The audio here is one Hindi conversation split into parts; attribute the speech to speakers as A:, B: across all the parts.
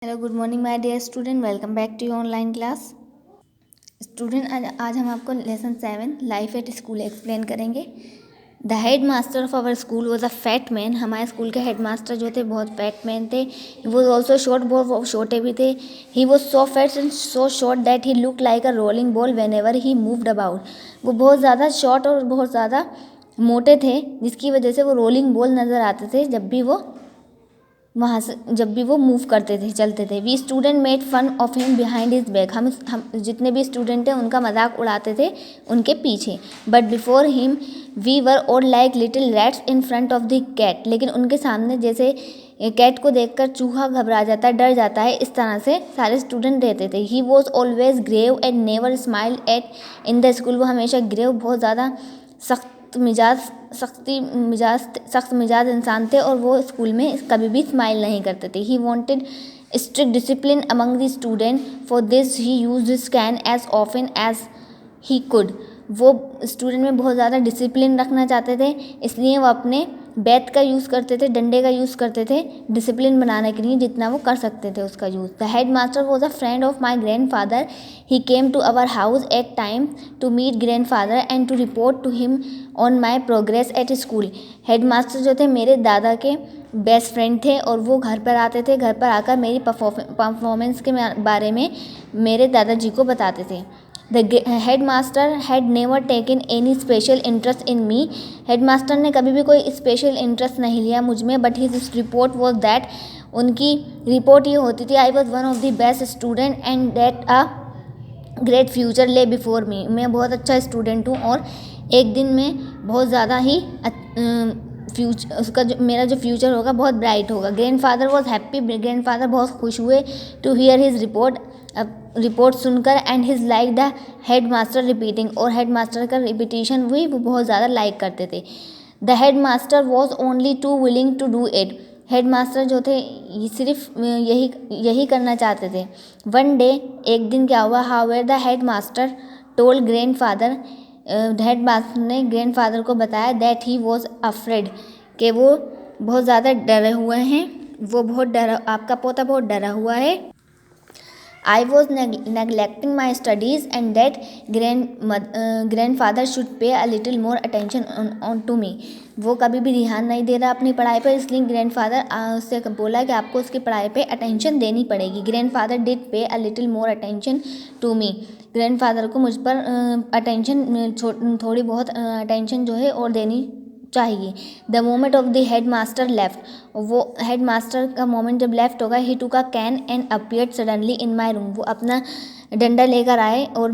A: Hello good morning my dear student, welcome back to your online class. Student आज हम आपको lesson 7 life at school explain करेंगे। The head master of our school was a fat man. हमारे स्कूल के हेड मास्टर जो थे बहुत फैट मैन थे। ही वॉज ऑल्सो शॉर्ट, बहुत छोटे भी थे। He was so fat and so short that he look like a rolling ball when ever he moved about. वो बहुत ज़्यादा शॉर्ट और बहुत ज़्यादा मोटे थे, जिसकी वजह से वो रोलिंग बॉल नज़र आते थे जब भी वो मूव करते थे, चलते थे। We student made fun of him behind his back. हम जितने भी स्टूडेंट हैं उनका मजाक उड़ाते थे उनके पीछे। But before him we were all like little rats in front of the cat. लेकिन उनके सामने जैसे कैट को देखकर चूहा घबरा जाता है, डर जाता है, इस तरह से सारे स्टूडेंट रहते थे। He was always grave and never smile at in the school. वो हमेशा ग्रेव, बहुत ज़्यादा सख्त मिजाज इंसान थे और वो स्कूल में कभी भी स्माइल नहीं करते थे। He wanted strict discipline among the student, for this he use his cane as often as he could. वो स्टूडेंट में बहुत ज़्यादा डिसिप्लिन रखना चाहते थे, इसलिए वो अपने बैट का यूज़ करते थे, डंडे का यूज़ करते थे डिसिप्लिन बनाने के लिए, जितना वो कर सकते थे उसका use. The head master was a friend of my grandfather. He came to our house at time to meet grandfather and to report to him on my progress at school. Head master जो थे मेरे दादा के बेस्ट फ्रेंड थे और वो घर पर आते थे। घर पर आकर मेरी परफॉर्मेंस के बारे में मेरे दादाजी को बताते थे। The head master had never taken any special interest in me. Head master ने कभी भी कोई स्पेशल इंटरेस्ट नहीं लिया मुझ में। But his report was that, उनकी रिपोर्ट ये होती थी, I was one of the best student and that a great future ले बिफोर मी। मैं बहुत अच्छा स्टूडेंट हूँ और एक दिन में बहुत ज़्यादा ही मेरा जो फ्यूचर होगा बहुत ब्राइट होगा। Grandfather was happy. Grandfather बहुत खुश हुए टू हियर हिज रिपोर्ट सुनकर, and his like the head master repeating. और हेड मास्टर का रिपीटिशन हुई वो बहुत ज़्यादा लाइक करते थे। The head master was only too willing to do it. Head master जो थे सिर्फ यही करना चाहते थे। वन डे, एक दिन क्या हुआ, however the head master told grand father, head master ने ग्रैंड फादर को बताया दैट ही वॉज अफ्रेड, कि वो बहुत ज़्यादा डरे हुए हैं, वो बहुत डरा, आपका पोता बहुत डरा हुआ है। I was neglecting my studies and that grandfather should pay a little more attention on to me. वो कभी भी ध्यान नहीं दे रहा अपनी पढ़ाई पर, इसलिए ग्रैंडफादर उससे बोला कि आपको उसकी पढ़ाई पे अटेंशन देनी पड़ेगी। Grandfather did pay a little more attention to me. Grandfather को मुझ पर अटेंशन, थोड़ी बहुत अटेंशन जो है और देनी चाहिए। The moment of the head master left, वो हेड मास्टर का मोमेंट जब लेफ्ट होगा, he took a cane and appeared suddenly in my room. वो अपना डंडा लेकर आए और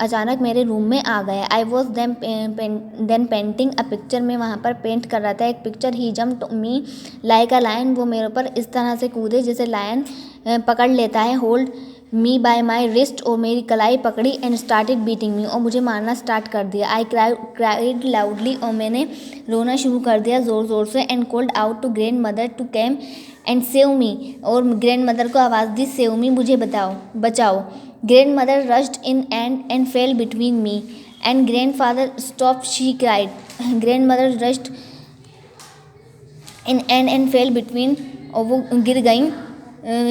A: अचानक मेरे रूम में आ गए। I was then painting a picture. मैं वहाँ पर पेंट कर रहा था एक picture. He jumped me like a lion. वो मेरे ऊपर इस तरह से कूदे जैसे लायन पकड़ लेता है। Hold me bye my wrist, और मेरी कलाई पकड़ी, एंड स्टार्टेड बीटिंग मी, और मुझे मारना स्टार्ट कर दिया। आई क्राइड लाउडली, और मैंने रोना शुरू कर दिया ज़ोर ज़ोर से। And called out to grandmother to came and save me, और ग्रैंड मदर को आवाज़ दी, सेव मी, मुझे बचाओ। Grand mother rushed in and fail between me and grand father stop, she cried. Grand mother rushed in and fail between, और वो गिर गई।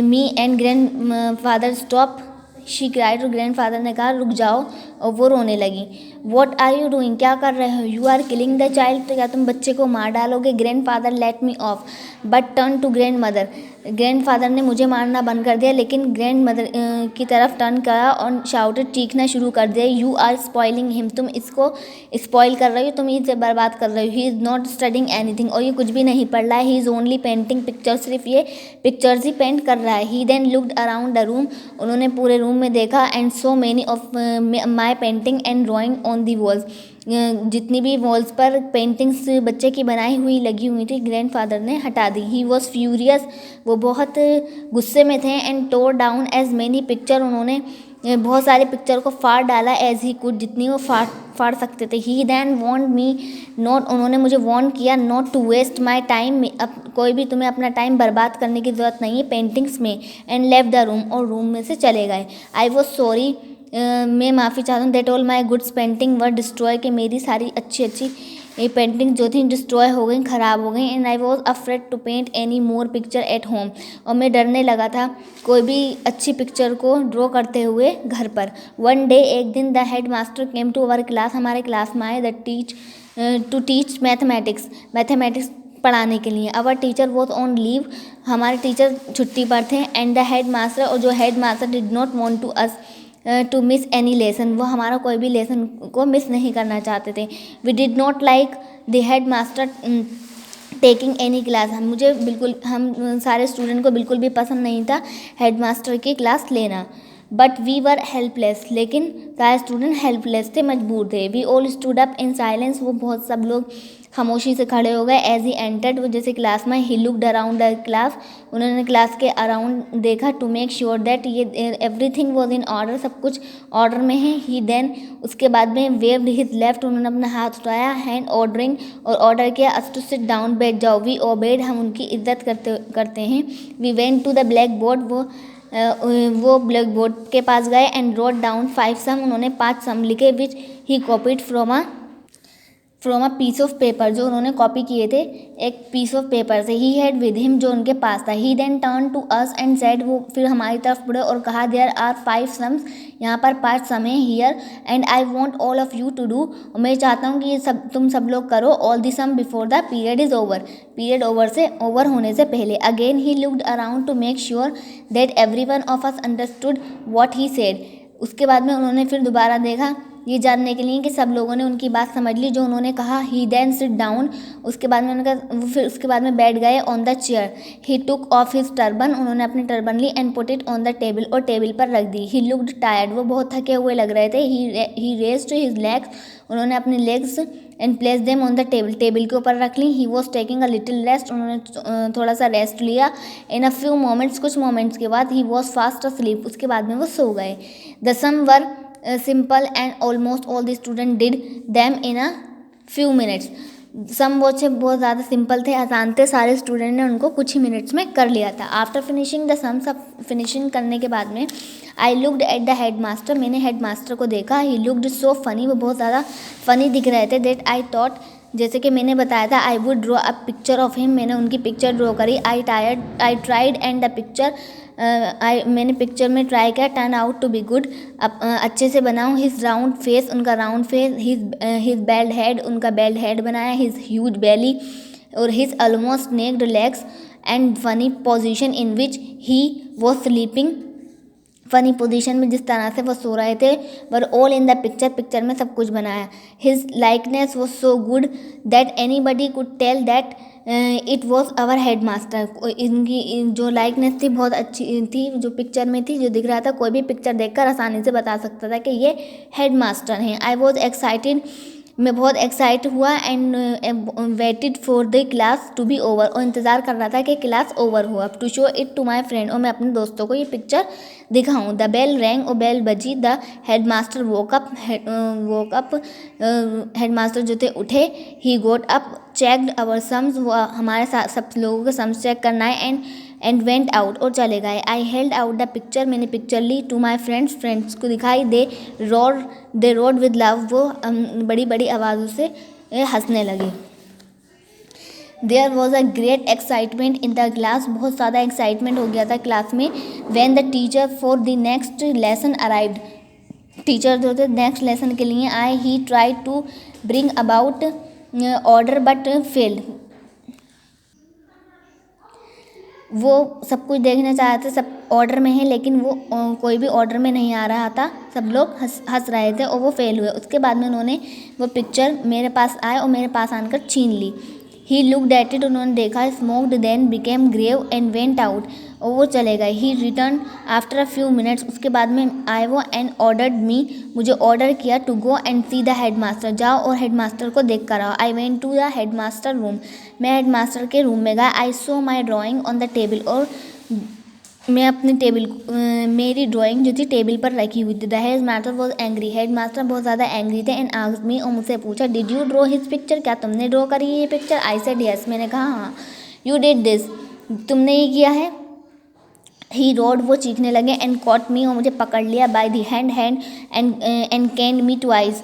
A: Me and grand father stop, she cried, और ग्रैंड फादर ने कहा रुक जाओ, और वो रोने लगी। वॉट आर यू डूइंग, क्या कर रहे हो। You are killing the child, तो क्या तुम बच्चे को मार डालोगे। Grandfather let me off but turn to grandmother. Grandfather ने मुझे मारना बंद कर दिया, लेकिन ग्रैंड मदर की तरफ टर्न करा और शाउटेड, चीखना शुरू कर दिया, यू आर स्पॉइलिंग हिम, तुम इसको स्पॉइल कर रही हो, तुम इसे बर्बाद कर रही हो। He is not studying anything, और ये कुछ भी नहीं पढ़ रहा है। He is only painting picture, सिर्फ ये पिक्चर्स ही पेंट कर रहा है। He then looked around the room, उन्होंने पूरे रूम में देखा, and so many of my painting and drawing on the walls. जितनी भी वॉल्स पर पेंटिंग्स बच्चे की बनाई हुई लगी हुई थी, ग्रैंडफादर ने हटा दी। ही वॉज फ्यूरियस, वो बहुत गुस्से में थे। And tore down as many picture, उन्होंने बहुत सारे पिक्चर को फाड़ डाला, एज ही कुड, जितनी वो फाड़ सकते थे। He then want me not, उन्होंने मुझे वॉर्न किया, not to waste my time, अब कोई भी तुम्हें अपना टाइम बर्बाद करने की ज़रूरत नहीं है पेंटिंग्स में। एंड लेफ्ट द रूम, और रूम में से चले गए। आई वॉज सॉरी, मैं माफ़ी चाहता हूँ, that all my goods painting were destroy, कि मेरी सारी अच्छी ये पेंटिंग जो थी डिस्ट्रॉय हो गई, ख़राब हो गई। And I was afraid to paint any more picture at home, और मैं डरने लगा था कोई भी अच्छी पिक्चर को ड्रॉ करते हुए घर पर। वन डे, एक दिन, the head master came to our class, हमारे क्लास में आए, टू टीच मैथमेटिक्स पढ़ाने के लिए। Our teacher was on leave, हमारे टीचर छुट्टी पर थे। एंड द हेड मास्टर, और जो headmaster did not want to us to miss any lesson, वो हमारा कोई भी लेसन को मिस नहीं करना चाहते थे। We did not like the head master taking any class, हम सारे स्टूडेंट को बिल्कुल भी पसंद नहीं था हेड मास्टर की क्लास लेना। बट वी वर हेल्पलेस, लेकिन सारे स्टूडेंट हेल्पलेस थे, मजबूर थे। We all stood up in silence, वो बहुत सब लोग खामोशी से खड़े हो गए। एज ही एंटर्ड, वो जैसे क्लास में, ही लुक्ड अराउंड द क्लास, उन्होंने क्लास के अराउंड देखा, टू मेक श्योर दैट ये एवरीथिंग वॉज इन ऑर्डर, सब कुछ ऑर्डर में है। ही देन, उसके बाद में, वेव्ड हिज लेफ्ट, उन्होंने अपना हाथ उठाया, हैंड ऑर्डरिंग, और ऑर्डर किया, अस टू सिट डाउन, बैठ जाओ। वी ओबेड, हम उनकी इज्जत करते हैं। We went to the blackboard, वो ब्लैक बोर्ड के पास गए। एंड रोट डाउन 5 सम, उन्होंने 5 सम लिखे, which he copied from a piece of paper, जो उन्होंने कॉपी किए थे एक पीस ऑफ पेपर से। ही हैड विद हिम, जो उनके पास था। He then turn to us and said, वो फिर हमारी तरफ मुड़े और कहा, देयर आर 5 सम्स, यहाँ पर 5 सम है, here, and I want all of you to do, और मैं चाहता हूँ कि ये सब तुम सब लोग करो, all the sum before the period is over, period over होने से पहले। Again he looked around to make sure that every one of us understood what he said, उसके बाद में उन्होंने फिर दोबारा देखा, ये जानने के लिए कि सब लोगों ने उनकी बात समझ ली जो उन्होंने कहा। ही देन सिट डाउन, उसके बाद में उन्होंने फिर उसके बाद में बैठ गए on the chair. He took off his turban, उन्होंने अपनी टर्बन ली, and put it on the table, और टेबल पर रख दी। ही लुक्ड टायर्ड, वो बहुत थके हुए लग रहे थे। ही रेज्ड हिज लेग्स, उन्होंने अपने legs and place them on the table, table के ऊपर रख ली। He was taking a little rest, उन्होंने थोड़ा सा रेस्ट लिया। इन अ फ्यू मोमेंट्स, कुछ मोमेंट्स के बाद, ही वॉज फास्ट अस्लीप, उसके बाद में वो सो गए। The sum were simple and almost all the students did them in a few minutes, सम बहुत ज़्यादा सिंपल थे, आसान थे, सारे स्टूडेंट ने उनको कुछ ही मिनट्स में कर लिया था। आफ्टर फिनिशिंग द सम, सब फिनिशिंग करने के बाद में, I looked at the head master, मैंने हेड मास्टर को देखा। ही लुक्ड सो फनी, वो बहुत ज़्यादा फनी दिख रहे थे। दैट आई थॉट, जैसे कि मैंने बताया था, I would draw a picture of him, मैंने उनकी पिक्चर ड्रॉ करी। I tried and the picture, मैंने पिक्चर में ट्राई किया, turn out to be good, अच्छे से बनाऊँ। हिज राउंड फेस, उनका round face, his bald head, उनका बेल्ड हेड बनाया। हिज ह्यूज बेली, और his almost naked legs, and funny position in which he was sleeping, funny position में जिस तरह से वो सो रहे थे, were all in the picture, picture में सब कुछ बनाया। His likeness was so good that anybody could tell that it was our headmaster, इनकी जो लाइकनेस थी बहुत अच्छी थी, जो पिक्चर में थी, जो दिख रहा था, कोई भी पिक्चर देखकर आसानी से बता सकता था कि ये हेड मास्टर हैं। आई वॉज एक्साइटेड, मैं बहुत एक्साइट हुआ, and waited for the class to be over, और इंतज़ार कर रहा था कि क्लास ओवर हो, अब to show it to my friend, और मैं अपने दोस्तों को ये पिक्चर दिखाऊं। द बेल रैंग, और बेल बजी। The head master woke up, head master जो थे उठे। He got up, checked our sums, वो हमारे साथ सब लोगों के सम्स चेक करना है, एंड वेंट आउट, और चले गए। I held out the picture, मैंने पिक्चर ली। टू माई फ्रेंड्स को दिखाई। दे रोड विद लव, वो बड़ी बड़ी आवाज़ों से हंसने लगे। There was a great excitement in the class, बहुत ज़्यादा एक्साइटमेंट हो गया था क्लास में। When the teacher for the next lesson arrived, teacher जो थे नेक्स्ट लेसन के लिए आए। He try to bring about order but failed, वो सब कुछ देखना चाह रहे थे, सब ऑर्डर में है, लेकिन वो कोई भी ऑर्डर में नहीं आ रहा था, सब लोग हंस रहे थे, और वो फेल हुए। उसके बाद में उन्होंने वो पिक्चर मेरे पास आए और मेरे पास आकर छीन ली। ही लुक्ड एट इट, उन्होंने देखा। Smoked, then became grave and went out, और वो चले गए। He return after a few minutes, उसके बाद में आए वो, एंड ऑर्डर्ड मी, मुझे ऑर्डर किया, to go and see the head master, जाओ और हेड मास्टर को देख कर आओ। I went to the head master room, मैं हेड मास्टर के रूम में गया। I saw my drawing on the table, और मैं अपने मेरी ड्राइंग जो थी टेबल पर रखी हुई थी। The head master was angry, head master बहुत ज़्यादा एंग्री थे। एंड आस्क्ड मी, और मुझसे पूछा, did you draw his picture, क्या तुमने ड्रॉ करी है ये पिक्चर? आई सेड यस, मैंने कहा हाँ। यू डिड दिस, तुमने ये किया है? ही रोड, वो चीखने लगे। एंड कॉट मी, और मुझे पकड़ लिया। By the hand and canned me twice,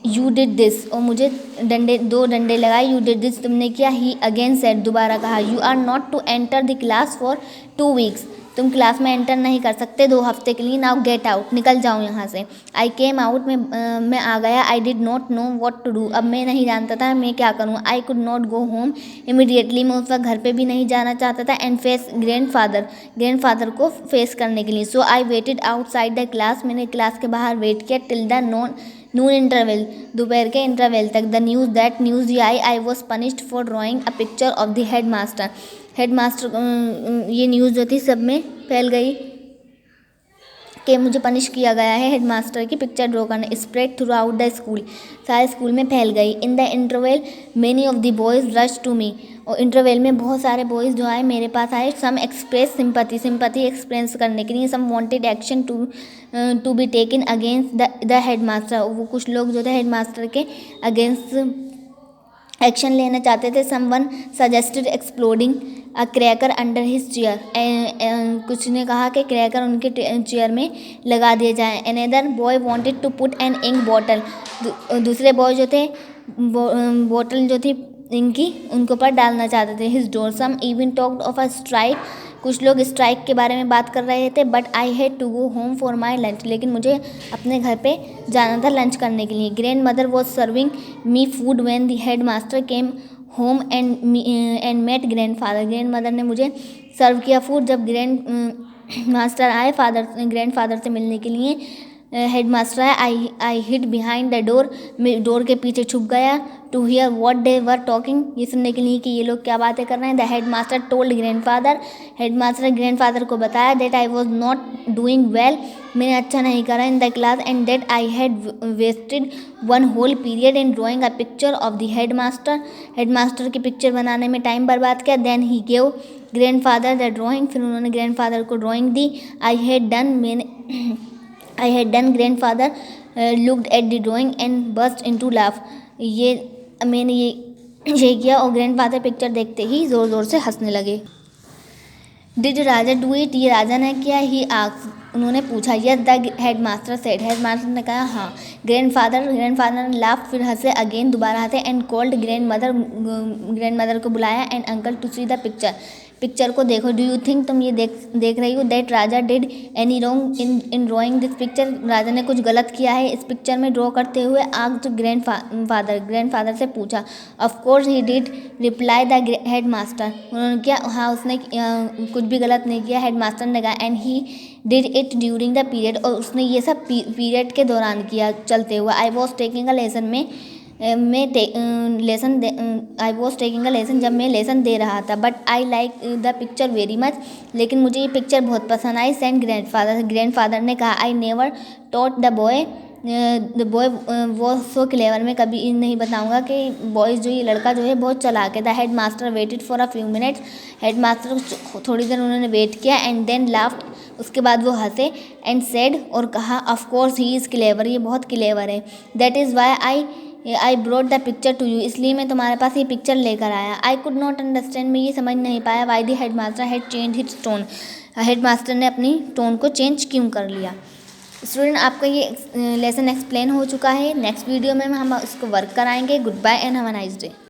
A: you did this, और मुझे दो डंडे लगाए, यू डिड दिस, तुमने किया। ही अगेन सेड, दोबारा कहा, you are not to enter the class for 2 weeks, तुम क्लास में एंटर नहीं कर सकते 2 हफ्ते के लिए। नाउ गेट आउट, निकल जाओ यहाँ से। आई केम आउट, मैं आ गया। I did not know what to do, अब मैं नहीं जानता था मैं क्या करूँ। I could not go home immediately, मैं उस वक्त घर पे भी नहीं जाना चाहता था। एंड फेस ग्रैंडफादर को फेस करने के लिए। So I waited outside the class, मैंने क्लास के बाहर वेट किया। टिल द नून इंटरवल, दोपहर के इंटरवल तक। द न्यूज़ ये I was punished for drawing a picture of the head master, ये न्यूज़ जो थी सब में फैल गई कि मुझे पनिश किया गया है हेड मास्टर की पिक्चर ड्रॉ करने। Spread throughout the school, सारे स्कूल में फैल गई। In the interval many of the boys rush to me, और इंटरवल में बहुत सारे बॉयज़ जो आए मेरे पास आए। सम एक्सप्रेस सिंपैथी एक्सप्रेस करने के लिए। Some wanted action to be taken against the head master, वो कुछ लोग जो थे हेड मास्टर के अगेंस्ट एक्शन लेना चाहते थे। Someone suggested exploding a cracker under his chair, कुछ ने कहा कि क्रैकर उनके चेयर में लगा दिए जाए। Another boy wanted to put an ink bottle, दूसरे बॉय जो थे बॉटल जो थी इनकी उनको पर डालना चाहते थे। His door, some even talked of a strike, कुछ लोग स्ट्राइक के बारे में बात कर रहे थे। But I had to go home for my lunch, लेकिन मुझे अपने घर पे जाना था लंच करने के लिए। Grandmother was serving me food when the head master came home and met grandmother ने मुझे सर्व किया फूड जब मास्टर आए ग्रैंड फादर से मिलने के लिए। हेड मास्टर आए। I hid behind the door, मैं डोर के पीछे छुप गया। To hear what they were talking, ये सुनने के लिए कि ये लोग क्या बातें कर रहे हैं। The head master told grandfather, headmaster ने ग्रैंडफादर को बताया that I was not doing well, मैंने अच्छा नहीं करा in the class, and that I had wasted 1 whole period in drawing a picture of the head master की पिक्चर बनाने में टाइम बर्बाद किया। Then he gave grandfather the drawing, फिर उन्होंने ग्रैंडफादर को ड्राइंग दी। I had done grandfather looked at the drawing and burst into laugh, मैंने ये किया और ग्रैंडफादर पिक्चर देखते ही ज़ोर ज़ोर से हंसने लगे। डिड राजा डू इट, ये राजा ने किया। ही आस्क्ड, उन्होंने पूछा। Yes the head master said, head master ने कहा हाँ। ग्रैंडफादर ने लाफ, फिर हंसे अगेन, दोबारा हंसे। एंड कॉल्ड ग्रैंड मदर को बुलाया and uncle to see the picture को देखो। डू यू थिंक, तुम ये देख रही हो that Raja did any wrong in drawing this picture, Raja ने कुछ गलत किया है इस पिक्चर में ड्रॉ करते हुए। आस्क्ड ग्रैंडफादर से पूछा। Of course he did, reply the head master, उन्होंने किया हाँ उसने कुछ भी गलत नहीं किया, हेड मास्टर ने कहा। And he did it during the period, और उसने ये सब पीरियड के दौरान किया चलते हुए। I was taking a lesson, I was taking a lesson, जब मैं लेसन दे रहा था। But I like the picture very much, लेकिन मुझे ये पिक्चर बहुत पसंद आई। सेंड ग्रैंडफादर ने कहा। I never taught the boy वो सो क्लेवर, मैं कभी नहीं बताऊंगा कि बॉयज़ जो ये लड़का जो है बहुत चालाक है। The head master waited for a few minutes, head master थोड़ी देर उन्होंने वेट किया। एंड देन लाफ्ड, उसके बाद वो हंसे। एंड सेड, और कहा, of course he is clever, ये बहुत क्लेवर है। That is why I brought the picture to you, इसलिए मैं तुम्हारे पास ये पिक्चर लेकर आया। आई कुड नॉट अंडरस्टैंड, मैं ये समझ नहीं पाया। Why the head master had change his tone, head master ने अपनी टोन को चेंज क्यों कर लिया। स्टूडेंट, आपका ये लेसन एक्सप्लेन हो चुका है। नेक्स्ट वीडियो में हम इसको वर्क कराएंगे। Goodbye and have a nice day.